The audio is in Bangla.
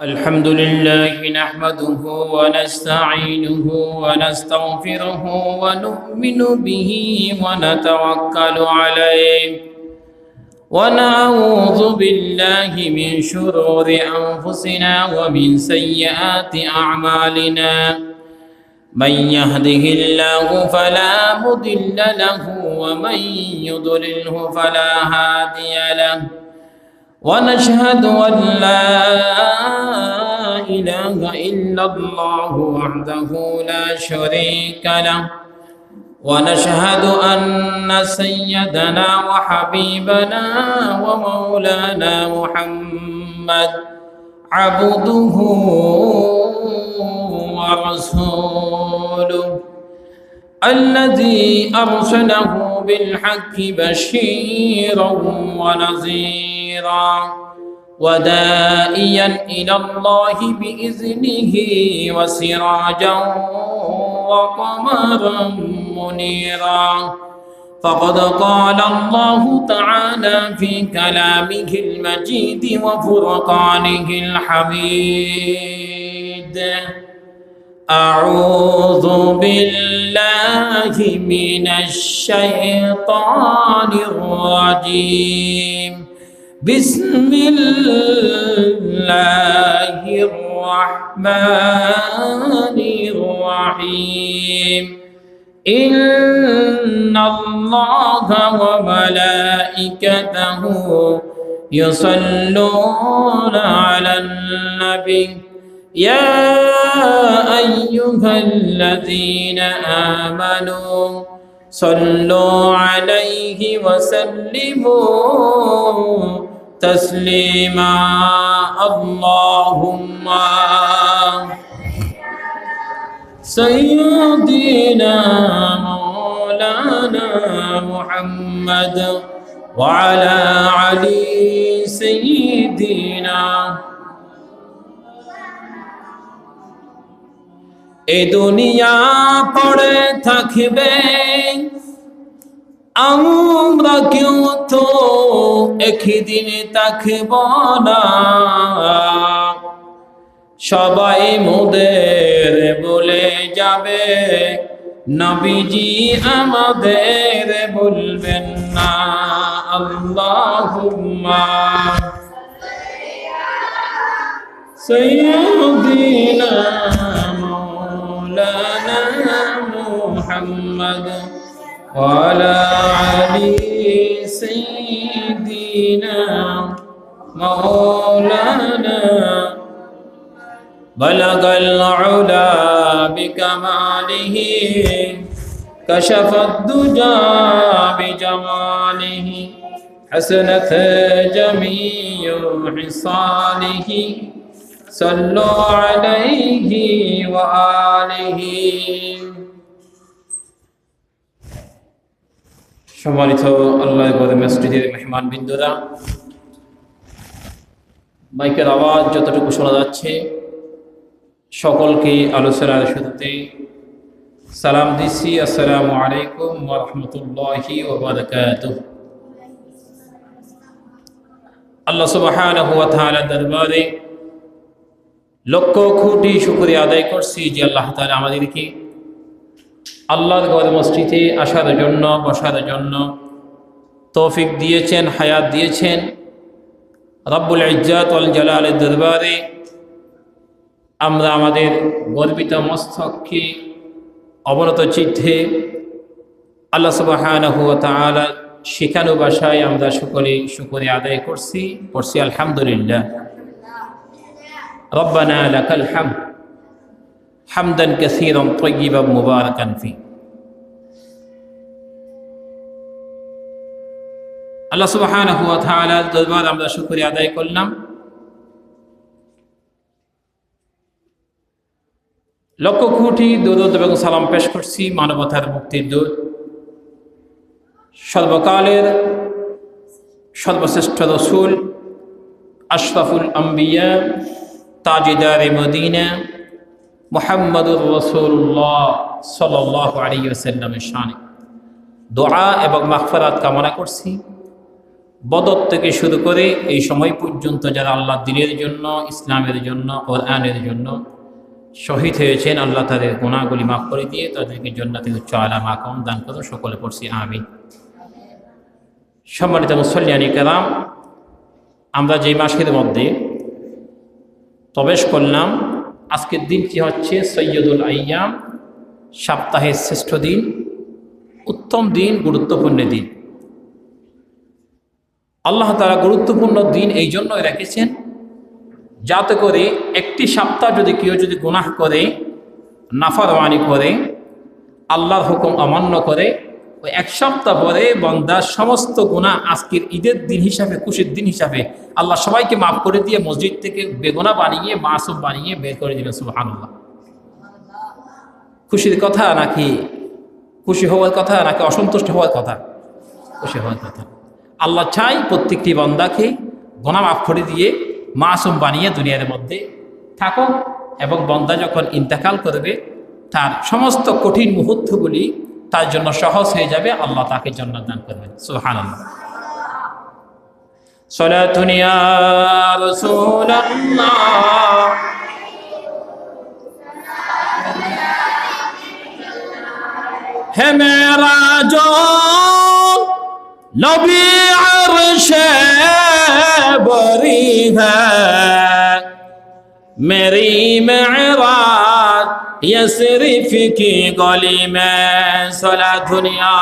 الحمد لله نحمده ونستعينه ونستغفره ونؤمن به ونتوكل عليه ونعوذ بالله من شرور أنفسنا ومن سيئات أعمالنا من يهده الله فلا مضل له ومن يضلله فلا هادي له ونشهد أن لا إله إلا الله وحده لا شريك له ونشهد أن سيدنا وحبيبنا ومولانا محمد عبده ورسوله الذي أرسله بالحق بشيرا ونذيرا وداعيا إلى الله بإذنه وسراجا وقمرا منيرا فقد قال الله تعالى في كلامه المجيد وفرقانه الحميد أعوذ بالله من الشيطان الرجيم بسم الله الرحمن الرحيم إن الله وملائكته يصلون على النبي يا أيها الذين آمنوا صلوا عليه وسلموا تسليما اللهم سيدنا مولانا محمد وعلى علي سيدنا এ দুনিয়া পড়ে থাকবে আমরা কেউ তো একদিন থাকব না সবাই মোদের বলে যাবে নবীজি আমাদের বলবেন না আল্লাহুম্মা সাইয়্যিদিনা مولانا محمد وعلى علي سيدنا مولانا بلغ العلا بكماله كشف الدجى بجماله حسنت جميع خصاله صلوا عليه وآله সম্মানিত আল্লাহর ঘরে মসজিদের মেহমান বিন্দুরা মাইকের আওয়াজ যতটুকু শোনা যাচ্ছে সকলকে আলোচনার শুরুতে সালাম দিচ্ছি আসসালামু আলাইকুম ওয়া রাহমাতুল্লাহি ওয়া বারাকাতুহু আল্লাহ সুবহানাহু ওয়া তাআলা দরবারে লক্ষ কোটি শুকরিয়া আদায় করছি যে আল্লাহ তাআলা আমাদেরকে আল্লাহর ঘর মসজিদে আসার জন্য বসার জন্য তৌফিক দিয়েছেন হায়াত দিয়েছেন রব্বুল ইজ্জত ওয়াল জালালের দরবারে আমরা আমাদের গর্বিত মস্তককে অবনত চিত্তে আল্লাহ সুবহানাহু ওয়া তাআলা শেখানো ভাষায় আমরা সকলে শুকরিয়া আদায় করছি আলহামদুলিল্লাহ ربنا لك الحمد حمدا كثيرا طيبا مباركا فيه আল্লাহ সুবহানাহু ওয়া তাআলার দরবারে আমরা শুকরিয়া আদায় করলাম লক্ষ কোটি দরুদ এবং সালাম পেশ করছি মানবতার মুক্তির দূত সর্বকালের সর্বশ্রেষ্ঠ রাসূল আশরাফুল আম্বিয়া তাজদারে মদিনা মুহাম্মদুর রাসূলুল্লাহ সাল্লাল্লাহু আলাইহি ওয়াসাল্লামের শানে দোয়া এবং মাগফিরাত কামনা করছি। বদর থেকে শুরু করে এই সময় পর্যন্ত যারা আল্লাহ দ্বীনের জন্য, ইসলামের জন্য, কোরআনের জন্য শহীদ হয়েছেন, আল্লাহ তাদের গুনাহগুলি মাফ করে দিয়ে তাদেরকে জান্নাতের উচ্চ আলা মাকাম দান করো। সকলে পড়ছি আমিন। সম্মানিত মুসল্লিয়ানি কেরাম, আমরা যেই মাসের মধ্যে প্রবেশ করলাম, আজকের দিনটি হচ্ছে সৈয়দুল আইয়াম, সপ্তাহের শ্রেষ্ঠ দিন, উত্তম দিন, গুরুত্বপূর্ণ দিন। আল্লাহ তাআলা গুরুত্বপূর্ণ দিন এই জন্যই রেখেছেন যাতে করে একটি সপ্তাহ যদি কেউ যদি গুনাহ করে, নাফরমানি করে, আল্লাহর হুকুম অমান্য করে, ওই এক সপ্তাহ পরে বান্দার সমস্ত গুনাহ আজকের ঈদের দিন হিসাবে, খুশির দিন হিসাবে আল্লাহ সবাইকে মাফ করে দিয়ে মসজিদ থেকে বেগুনাহ বানিয়ে, মাসুম বানিয়ে বের করে দিবেন। সুবহানাল্লাহ। খুশির কথা নাকি খুশি হওয়ার কথা, নাকি অসন্তুষ্ট হওয়ার কথা? খুশি হওয়ার কথা। আল্লাহ চাই প্রত্যেকটি বান্দাকে গুনাহ মাফ করে দিয়ে মাসুম বানিয়ে দুনিয়ার মধ্যে থাকুক, এবং বান্দা যখন ইন্তেকাল করবে তার সমস্ত কঠিন মুহূর্তগুলি তার জন্য সহজ হয়ে যাবে, আল্লাহ তাকে জান্নাত দান করবেন। সুবহানাল্লাহ। সালাতুন ইয়া রাসূলুল্লাহ, হে মেরাজ নবী আরশে বরি হ্যায়, मेरी मेराज ये सिर्फ की गली में सला दुनिया